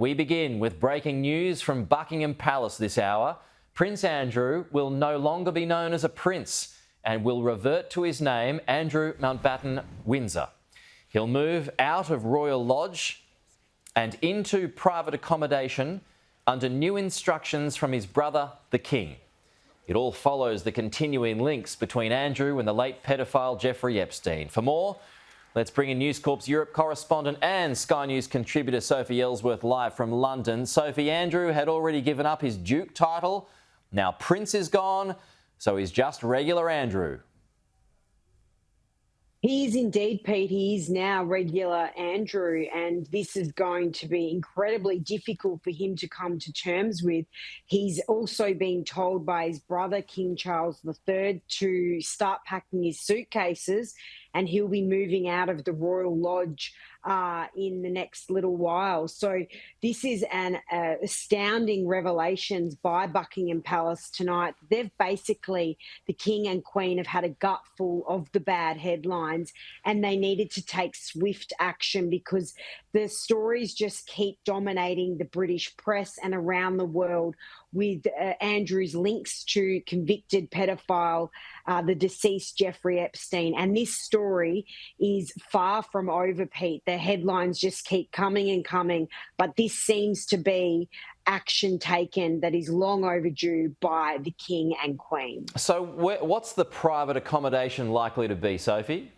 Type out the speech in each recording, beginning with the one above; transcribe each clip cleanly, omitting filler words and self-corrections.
we begin with breaking news from Buckingham Palace this hour. Prince Andrew will no longer be known as a prince and will revert to his name, Andrew Mountbatten Windsor. He'll move out of Royal Lodge and into private accommodation under new instructions from his brother, the King. It all follows the continuing links between Andrew and the late pedophile Jeffrey Epstein. For more, let's bring in News Corp's Europe correspondent and Sky News contributor Sophie Elsworth live from London. Sophie, Andrew had already given up his Duke title. Now Prince is gone, so he's just regular Andrew. He is indeed, Pete. He is now regular Andrew, and this is going to be incredibly difficult for him to come to terms with. He's also been told by his brother, King Charles III, to start packing his suitcases, and he'll be moving out of the Royal Lodge in the next little while. So this is an astounding revelations by Buckingham Palace tonight. They've basically, the King and Queen have had a gutful of the bad headlines, and they needed to take swift action because the stories just keep dominating the British press and around the world with Andrew's links to convicted pedophile, the deceased Jeffrey Epstein. And this story is far from over, Pete. The headlines just keep coming and coming, but this seems to be action taken that is long overdue by the King and Queen. So what's the private accommodation likely to be, Sophie?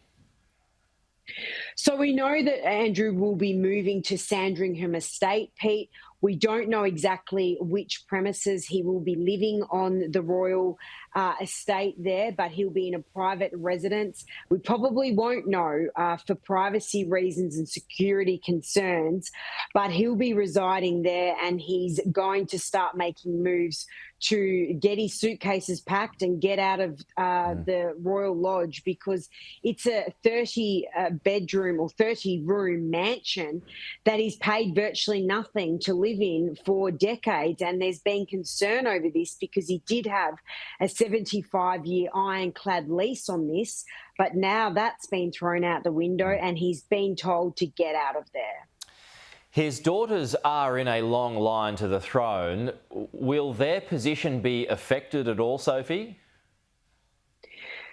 So we know that Andrew will be moving to Sandringham Estate, Pete. We don't know exactly which premises he will be living on the royal estate there, but he'll be in a private residence. We probably won't know for privacy reasons and security concerns, but he'll be residing there, and he's going to start making moves to get his suitcases packed and get out of the Royal Lodge, because it's a 30-bedroom or 30-room mansion that he's paid virtually nothing to live in for decades. And there's been concern over this because he did have a 75-year ironclad lease on this, but now that's been thrown out the window and he's been told to get out of there. His daughters are in a long line to the throne. Will their position be affected at all, Sophie?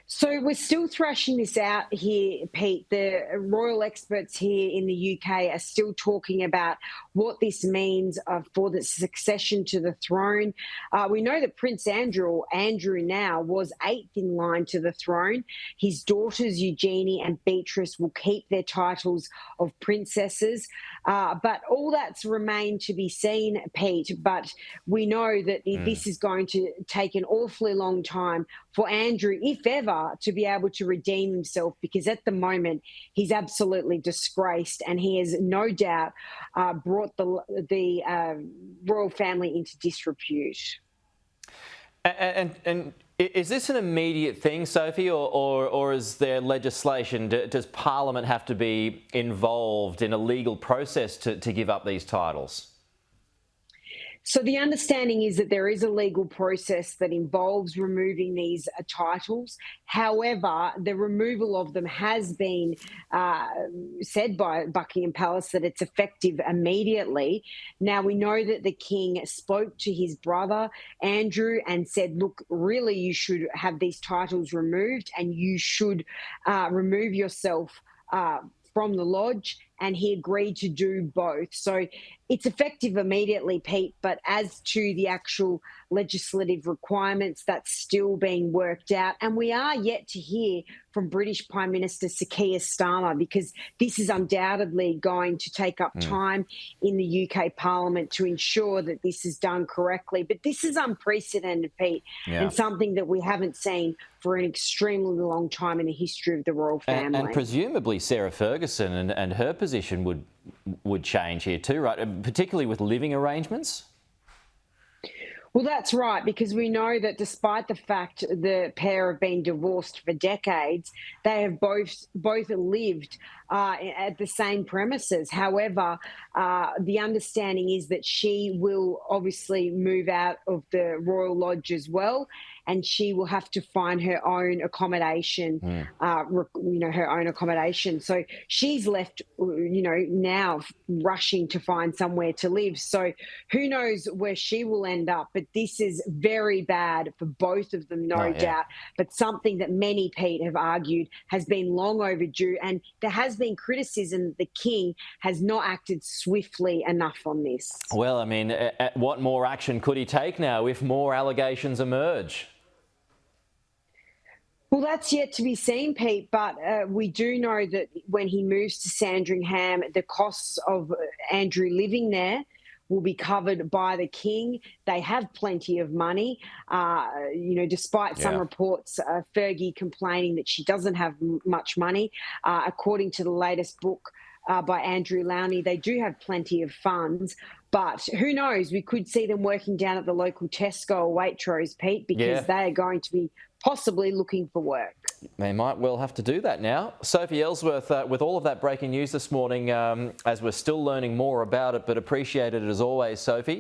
So we're still thrashing this out here, Pete. The royal experts here in the UK are still talking about what this means for the succession to the throne. We know that Prince Andrew, or Andrew now, was 8th in line to the throne. His daughters Eugenie and Beatrice will keep their titles of princesses. But all that's remained to be seen, Pete. But we know that this is going to take an awfully long time for Andrew, if ever, to be able to redeem himself, because at the moment he's absolutely disgraced, and he has no doubt brought the royal family into disrepute. And is this an immediate thing, Sophie, or is there legislation? Does Parliament have to be involved in a legal process to give up these titles? So the understanding is that there is a legal process that involves removing these titles. However, the removal of them has been said by Buckingham Palace that it's effective immediately. Now, we know that the King spoke to his brother, Andrew, and said, look, really, you should have these titles removed and you should remove yourself from the lodge, and he agreed to do both. So it's effective immediately, Pete, but as to the actual legislative requirements, that's still being worked out. And we are yet to hear from British Prime Minister Sir Keir Starmer, because this is undoubtedly going to take up time in the UK Parliament to ensure that this is done correctly. But this is unprecedented, Pete, and something that we haven't seen for an extremely long time in the history of the royal family. And presumably Sarah Ferguson and her position would change here too, right? Particularly with living arrangements? Well, that's right, because we know that despite the fact the pair have been divorced for decades, they have both lived at the same premises. However, the understanding is that she will obviously move out of the Royal Lodge as well, and she will have to find her own accommodation, her own accommodation. So she's left, now rushing to find somewhere to live. So who knows where she will end up, but this is very bad for both of them, no doubt, but something that many, Pete, have argued has been long overdue, and there has been criticism that the King has not acted swiftly enough on this. Well, I mean, what more action could he take now if more allegations emerge? Well, that's yet to be seen, Pete, but we do know that when he moves to Sandringham, the costs of Andrew living there will be covered by the King. They have plenty of money, despite some reports, Fergie complaining that she doesn't have much money. According to the latest book by Andrew Lowney, they do have plenty of funds. But who knows? We could see them working down at the local Tesco or Waitrose, Pete, because they are going to be possibly looking for work. They might well have to do that now. Sophie Elsworth, with all of that breaking news this morning, as we're still learning more about it, but appreciate it as always, Sophie.